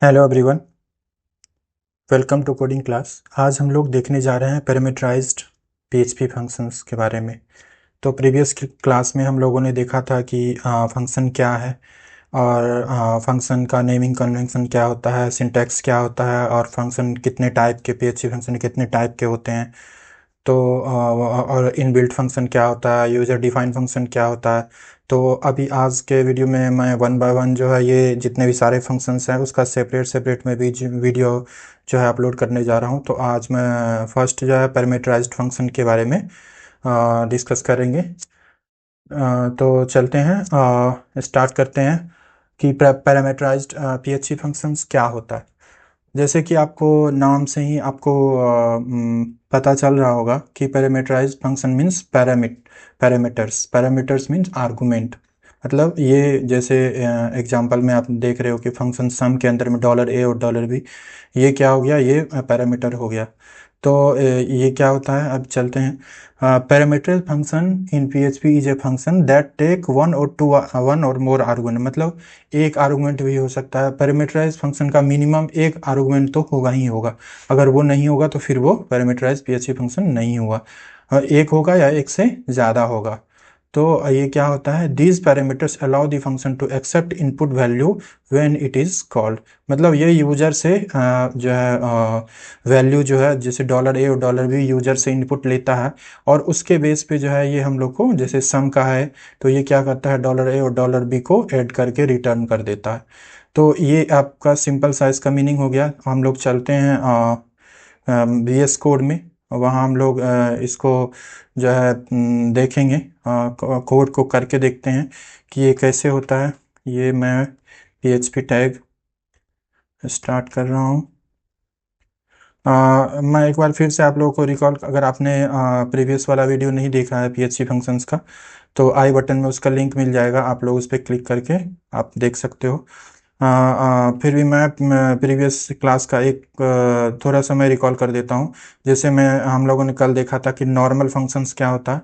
Hello everyone, welcome to coding class. आज हम लोग देखने जा रहे हैं पैरामीटराइज्ड पीएचपी फंक्शंस के बारे में। तो प्रीवियस क्लास में हम लोगों ने देखा था कि फंक्शन क्या है और फंक्शन का नेमिंग कन्वेंशन क्या होता है, सिंटैक्स क्या होता है और फंक्शन कितने टाइप के, पीएचपी फंक्शन कितने टाइप के होते हैं। तो और इनबिल्ट फंक्शन क्या होता है, यूज़र डिफाइन फंक्शन क्या होता है। तो अभी आज के वीडियो में मैं वन बाय वन जो है ये जितने भी सारे फंक्शंस हैं उसका सेपरेट सेपरेट में भी वीडियो जो है अपलोड करने जा रहा हूँ। तो आज मैं फर्स्ट जो है पैरामीटराइज्ड फंक्शन के बारे में डिस्कस करेंगे। तो चलते हैं, स्टार्ट करते हैं कि पैरामीटराइज्ड पीएचपी फंक्शंस क्या होता है। जैसे कि आपको नाम से ही आपको पता चल रहा होगा कि parameterised function means parameters. Parameters means argument. मतलब ये जैसे एग्जांपल में आप देख रहे हो कि फंक्शन सम के अंदर में $a और $b, ये क्या हो गया, ये पैरामीटर हो गया। तो ये क्या होता है, अब चलते हैं। Parameter function in PHP is a function that take one और मोर आर्गुमेंट। मतलब एक आर्गुमेंट भी हो सकता है। पैरामीटराइज फंक्शन का मिनिमम एक आर्गुमेंट तो होगा ही होगा। अगर वो नहीं होगा तो फिर वो पैरामीटराइज पीएचपी फंक्शन नहीं हुआ। एक होगा या एक से ज़्यादा होगा। तो ये क्या होता है, these parameters allow the function to accept input value when it is called. मतलब ये यूजर से जो है वैल्यू जो है, जैसे $a और $b यूजर से इनपुट लेता है और उसके बेस पे जो है ये हम लोग को, जैसे सम का है तो ये क्या करता है, $a और $b को ऐड करके रिटर्न कर देता है। तो ये आपका सिंपल सा इसका मीनिंग हो गया। हम लोग चलते हैं VS कोड में। वहाँ हम लोग इसको जो है देखेंगे, कोड को करके देखते हैं कि ये कैसे होता है। ये मैं PHP टैग स्टार्ट कर रहा हूँ। मैं एक बार फिर से आप लोगों को रिकॉल, अगर आपने प्रीवियस वाला वीडियो नहीं देखा है PHP फंक्शंस का, तो आई बटन में उसका लिंक मिल जाएगा, आप लोग उस पर क्लिक करके आप देख सकते हो। फिर भी मैं प्रीवियस क्लास का एक थोड़ा सा मैं रिकॉल कर देता हूँ। जैसे मैं हम लोगों ने कल देखा था कि नॉर्मल फंक्शंस क्या होता है,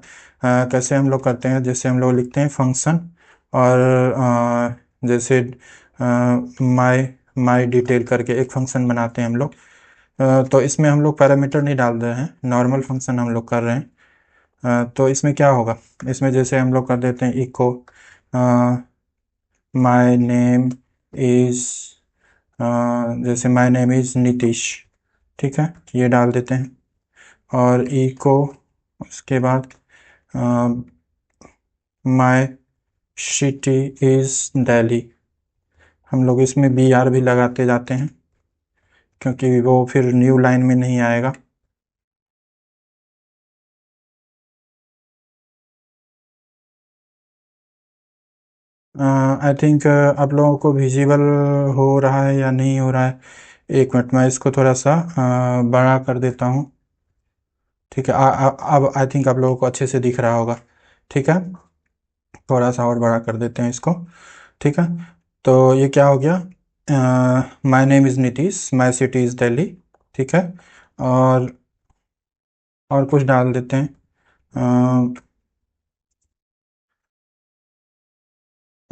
कैसे हम लोग करते हैं। जैसे हम लोग लिखते हैं फंक्शन और जैसे माई माई डिटेल करके एक फंक्शन बनाते हैं हम लोग। तो इसमें हम लोग पैरामीटर नहीं डाल रहे हैं, नॉर्मल फंक्शन हम लोग कर रहे हैं। तो इसमें क्या होगा, इसमें जैसे हम लोग कर देते हैं इको माई नेम इज़, जैसे माई नेम इज़ नीतीश, ठीक है, ये डाल देते हैं। और इको उसके बाद माई सिटी इज़ दिल्ली। हम लोग इसमें BR भी लगाते जाते हैं क्योंकि वो फिर न्यू लाइन में नहीं आएगा। आई थिंक आप लोगों को विजिबल हो रहा है या नहीं हो रहा है। एक मिनट, मैं इसको थोड़ा सा बड़ा कर देता हूँ। ठीक है, अब आई थिंक आप लोगों को अच्छे से दिख रहा होगा। ठीक है, थोड़ा सा और बड़ा कर देते हैं इसको। ठीक है, तो ये क्या हो गया, my name is Nitish, my city is Delhi. ठीक है, और और कुछ डाल देते हैं।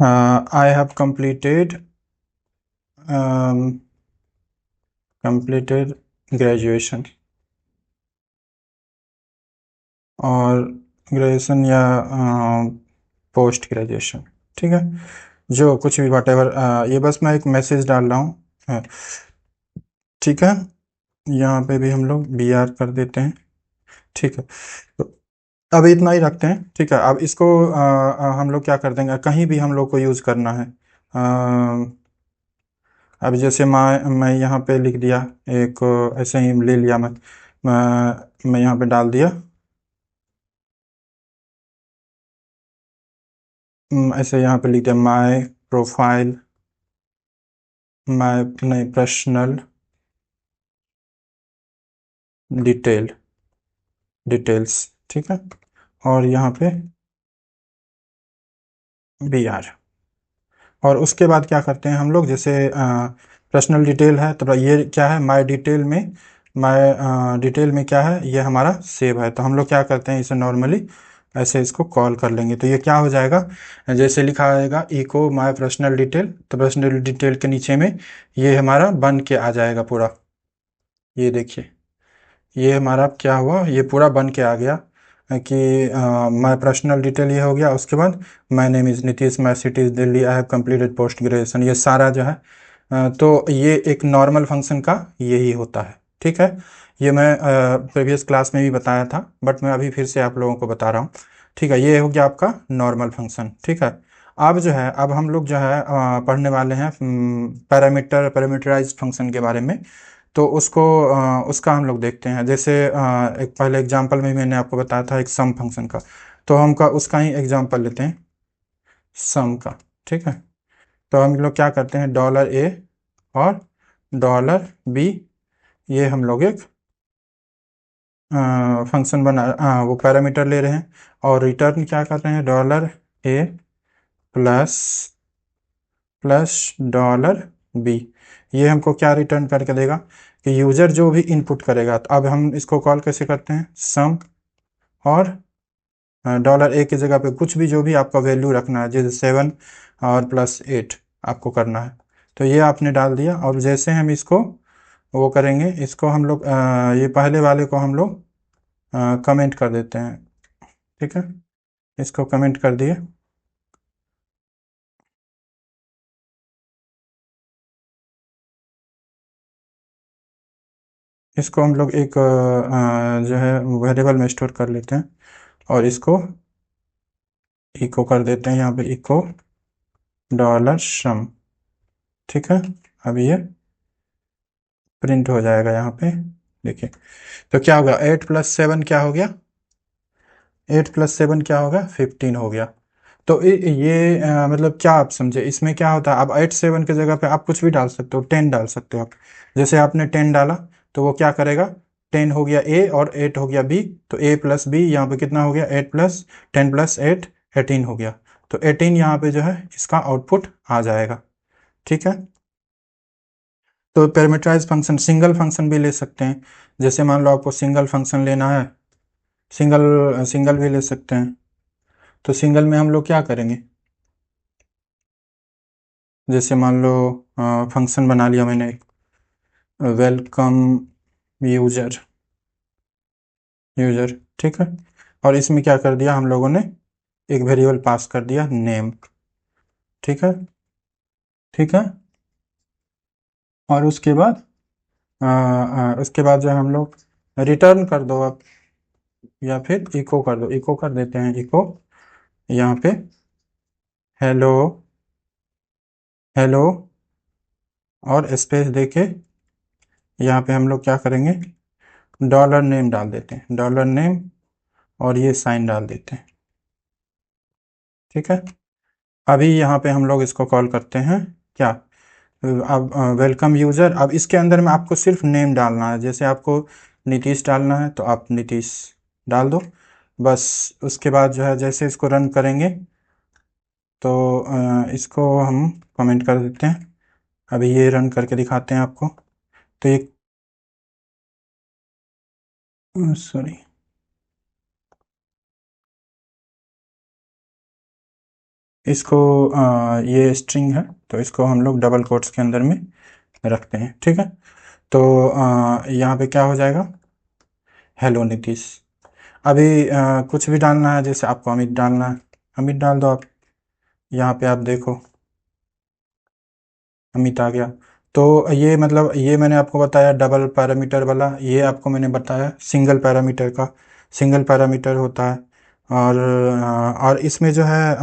आई हैव कंप्लीटेड ग्रेजुएशन, और ग्रेजुएशन या पोस्ट ग्रेजुएशन। ठीक है, जो कुछ भी वट एवर, ये बस मैं एक मैसेज डाल रहा हूँ। ठीक है, यहाँ पे भी हम लोग BR कर देते हैं। ठीक है, तो अभी इतना ही रखते हैं। ठीक है, अब इसको हम लोग क्या कर देंगे, कहीं भी हम लोग को यूज़ करना है। अब जैसे मैं यहाँ पे लिख दिया, एक ऐसे ही ले लिया मैं यहाँ पे डाल दिया। ऐसे यहाँ पे लिख दिया माय प्रोफाइल, माय नहीं पर्सनल डिटेल डिटेल्स। ठीक है, और यहाँ पे BR। और उसके बाद क्या करते हैं हम लोग, जैसे पर्सनल डिटेल है तो ये क्या है, माय डिटेल में क्या है, ये हमारा सेव है। तो हम लोग क्या करते हैं, इसे नॉर्मली ऐसे इसको कॉल कर लेंगे। तो ये क्या हो जाएगा, जैसे लिखा आएगा इको माय पर्सनल डिटेल, तो पर्सनल डिटेल के नीचे में ये हमारा बन के आ जाएगा पूरा। ये देखिए, ये हमारा क्या हुआ, ये पूरा बन के आ गया कि माय पर्सनल डिटेल ये हो गया। उसके बाद my name is Nitish, my city is Delhi, I have completed post graduation, ये सारा जो है तो ये एक नॉर्मल फंक्शन का यही होता है। ठीक है, ये मैं प्रीवियस क्लास में भी बताया था, बट मैं अभी फिर से आप लोगों को बता रहा हूँ। ठीक है, ये हो गया आपका नॉर्मल फंक्शन। ठीक है, अब जो है, अब हम लोग जो है पढ़ने वाले हैं पैरामीटराइज्ड फंक्शन के बारे में। तो उसको उसका हम लोग देखते हैं। जैसे एक पहले एग्जांपल में मैंने आपको बताया था एक सम फंक्शन का, तो हम का उसका ही एग्जांपल लेते हैं, सम का। ठीक है, तो हम लोग क्या करते हैं, $a और $b, ये हम लोग एक फंक्शन वो पैरामीटर ले रहे हैं, और रिटर्न क्या कर रहे हैं, $a प्लस $b। ये हमको क्या रिटर्न करके देगा कि यूज़र जो भी इनपुट करेगा, तो अब हम इसको कॉल कैसे करते हैं, सम और $a की जगह पे कुछ भी जो भी आपका वैल्यू रखना है, जैसे 7 और +8 आपको करना है, तो ये आपने डाल दिया। और जैसे हम इसको वो करेंगे, इसको हम लोग ये पहले वाले को हम लोग कमेंट कर देते हैं। ठीक है, इसको कमेंट कर दिए। इसको हम लोग एक जो है वेरिएबल में स्टोर कर लेते हैं, और इसको इको कर देते हैं, यहाँ पे इको $sum। ठीक है, अब ये प्रिंट हो जाएगा यहाँ पे, देखिए। तो क्या होगा, 8 + 7 क्या हो गया, 8 + 7 क्या होगा, 15 हो गया। तो ये मतलब क्या आप समझे, इसमें क्या होता है, अब 8 7 की जगह पे आप कुछ भी डाल सकते हो, 10 डाल सकते हो आप। जैसे आपने 10 डाला, तो वो क्या करेगा, 10 हो गया ए और 8 हो गया बी, तो ए प्लस बी यहाँ पे कितना हो गया, 8 + 10 + 8 18 हो गया। तो 18 यहाँ पे जो है इसका आउटपुट आ जाएगा। ठीक है, तो पैरामीटराइज फंक्शन सिंगल फंक्शन भी ले सकते हैं। जैसे मान लो आपको सिंगल फंक्शन लेना है, सिंगल सिंगल भी ले सकते हैं। तो सिंगल में हम लोग क्या करेंगे, जैसे मान लो फंक्शन बना लिया मैंने, वेलकम यूजर यूजर। ठीक है, और इसमें क्या कर दिया हम लोगों ने, एक वेरिएबल पास कर दिया नेम। ठीक है, ठीक है, और उसके बाद जो है हम लोग रिटर्न कर दो अब, या फिर इको कर दो, इको कर देते हैं, इको यहाँ पे हेलो हेलो, और स्पेस देके यहाँ पे हम लोग क्या करेंगे, $नेम डाल देते हैं, $नेम, और ये साइन डाल देते हैं। ठीक है, अभी यहाँ पे हम लोग इसको कॉल करते हैं क्या, अब वेलकम यूज़र। अब इसके अंदर में आपको सिर्फ नेम डालना है, जैसे आपको नीतीश डालना है तो आप नीतीश डाल दो बस। उसके बाद जो है जैसे इसको रन करेंगे, तो इसको हम कमेंट कर देते हैं। अभी ये रन करके दिखाते हैं आपको। तो ये सॉरी, इसको ये स्ट्रिंग है, तो इसको हम लोग डबल कोट्स के अंदर में रखते हैं। ठीक है, तो यहाँ पे क्या हो जाएगा, हेलो नीतीश। अभी कुछ भी डालना है, जैसे आपको अमित डालना है, अमित डाल दो आप। यहाँ पे आप देखो अमित आ गया। तो ये मतलब ये मैंने आपको बताया डबल पैरामीटर वाला, ये आपको मैंने बताया सिंगल पैरामीटर का, सिंगल पैरामीटर होता है। और इसमें जो है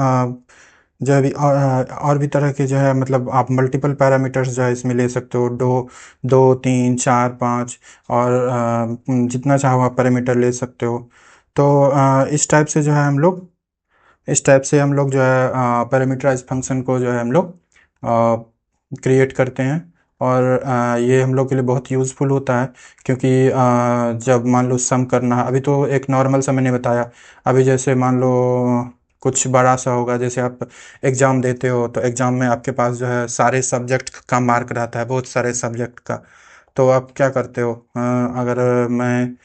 जो है और भी तरह के जो है, मतलब आप मल्टीपल पैरामीटर्स जो है इसमें ले सकते हो, दो दो 3 4 5, और जितना चाहो आप पैरामीटर ले सकते हो। तो इस टाइप से हम लोग जो है पैरामीटराइज फंक्शन को जो है हम लोग क्रिएट करते हैं। और ये हम लोग के लिए बहुत यूज़फुल होता है, क्योंकि जब मान लो सम करना है, अभी तो एक नॉर्मल सा मैंने बताया। अभी जैसे मान लो कुछ बड़ा सा होगा, जैसे आप एग्ज़ाम देते हो, तो एग्ज़ाम में आपके पास जो है सारे सब्जेक्ट का मार्क रहता है, बहुत सारे सब्जेक्ट का। तो आप क्या करते हो, अगर मैं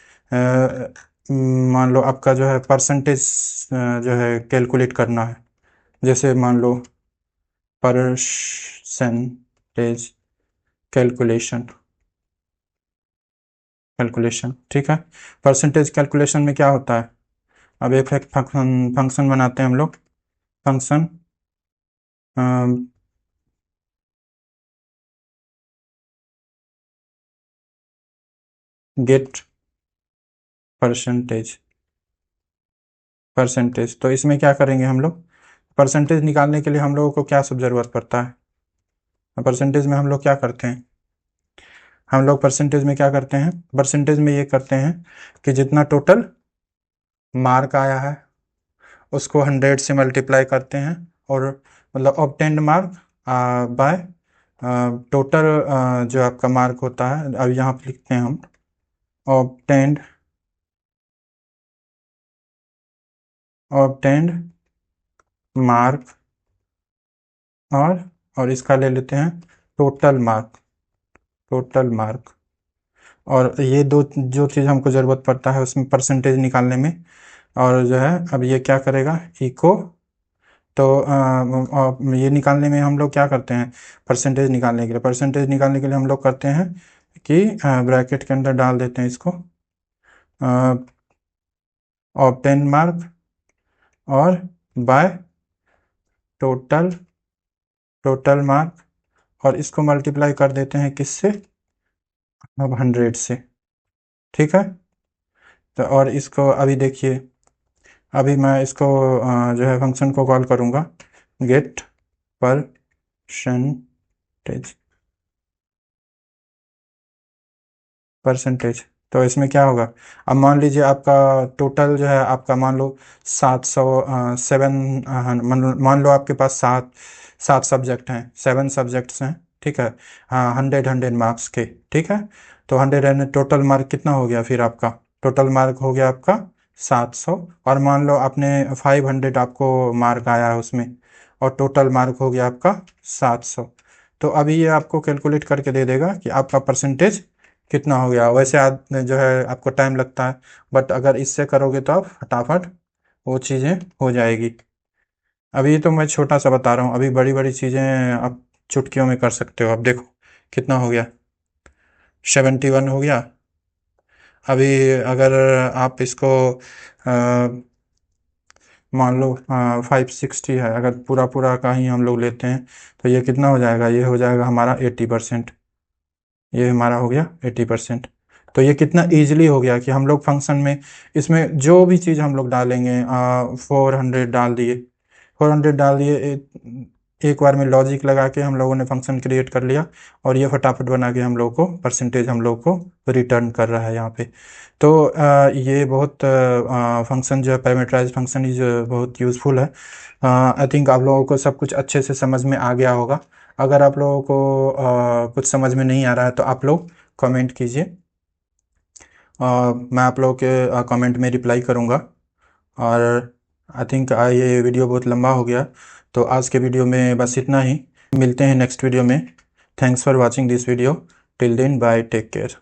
मान लो आपका जो है परसेंटेज जो है कैलकुलेट करना है, जैसे मान लो परसेंटेज कैलकुलेशन कैलकुलेशन ठीक है। परसेंटेज कैलकुलेशन में क्या होता है, अब एक फंक्शन बनाते हैं हम लोग। Function get percentage percentage. तो इसमें क्या करेंगे हम लोग, परसेंटेज निकालने के लिए हम लोगों को क्या सब ज़रूरत पड़ता है। परसेंटेज में हम लोग क्या करते हैं, हम लोग परसेंटेज में क्या करते हैं, परसेंटेज में ये करते हैं कि जितना टोटल मार्क आया है उसको 100 से मल्टीप्लाई करते हैं, और मतलब ऑब्टेन्ड मार्क बाय टोटल जो आपका मार्क होता है, अब यहाँ पे लिखते हैं हम ऑब्टेन्ड ऑब्टेन्ड मार्क, और इसका ले लेते हैं टोटल मार्क टोटल मार्क। और ये दो जो चीज़ हमको ज़रूरत पड़ता है उसमें परसेंटेज निकालने में, और जो है अब ये क्या करेगा इको। तो ये निकालने में हम लोग क्या करते हैं, परसेंटेज निकालने के लिए हम लोग करते हैं कि ब्रैकेट के अंदर डाल देते हैं इसको ऑब्टेन मार्क और बाय टोटल मार्क, और इसको मल्टीप्लाई कर देते हैं किससे, अब 100 से। ठीक है, तो और इसको अभी देखिए, अभी मैं इसको जो है फंक्शन को कॉल करूँगा गेट परसेंटेज। तो इसमें क्या होगा, अब मान लीजिए आपका टोटल जो है आपका मान लो 700 7 मान लो आपके पास सात सब्जेक्ट हैं, 7 सब्जेक्ट्स हैं, ठीक है। हाँ, 100 मार्क्स के, ठीक है। तो 100 टोटल मार्क कितना हो गया, फिर आपका टोटल मार्क हो गया आपका 700, और मान लो आपने 500 आपको मार्क आया है उसमें, और टोटल मार्क हो गया आपका 700। तो अभी ये आपको कैलकुलेट करके दे देगा कि आपका परसेंटेज कितना हो गया। वैसे जो है आपको टाइम लगता है, बट अगर इससे करोगे तो आप फटाफट वो चीज़ें हो जाएगी। अभी तो मैं छोटा सा बता रहा हूँ, अभी बड़ी बड़ी चीज़ें आप चुटकियों में कर सकते हो। अब देखो कितना हो गया, 71 हो गया। अभी अगर आप इसको मान लो 560 है, अगर पूरा पूरा का ही हम लोग लेते हैं तो ये कितना हो जाएगा, ये हो जाएगा हमारा 80%। ये हमारा हो गया 80%। तो ये कितना ईजिली हो गया कि हम लोग फंक्शन में इसमें जो भी चीज़ हम लोग डालेंगे 400 डाल दिए, 400 डाल दिए, एक बार में लॉजिक लगा के हम लोगों ने फंक्शन क्रिएट कर लिया, और ये फटाफट बना के हम लोग को परसेंटेज हम लोग को रिटर्न कर रहा है यहाँ पे। तो ये बहुत फंक्शन जो है पैरामीटराइज्ड फंक्शन इज बहुत यूज़फुल है। आई थिंक आप लोगों को सब कुछ अच्छे से समझ में आ गया होगा। अगर आप लोगों को कुछ समझ में नहीं आ रहा है तो आप लोग कमेंट कीजिए, मैं आप लोगों के कमेंट में रिप्लाई करूँगा। और आई थिंक ये वीडियो बहुत लंबा हो गया, तो आज के वीडियो में बस इतना ही। मिलते हैं नेक्स्ट वीडियो में। Thanks for watching this video. Till then bye, take care.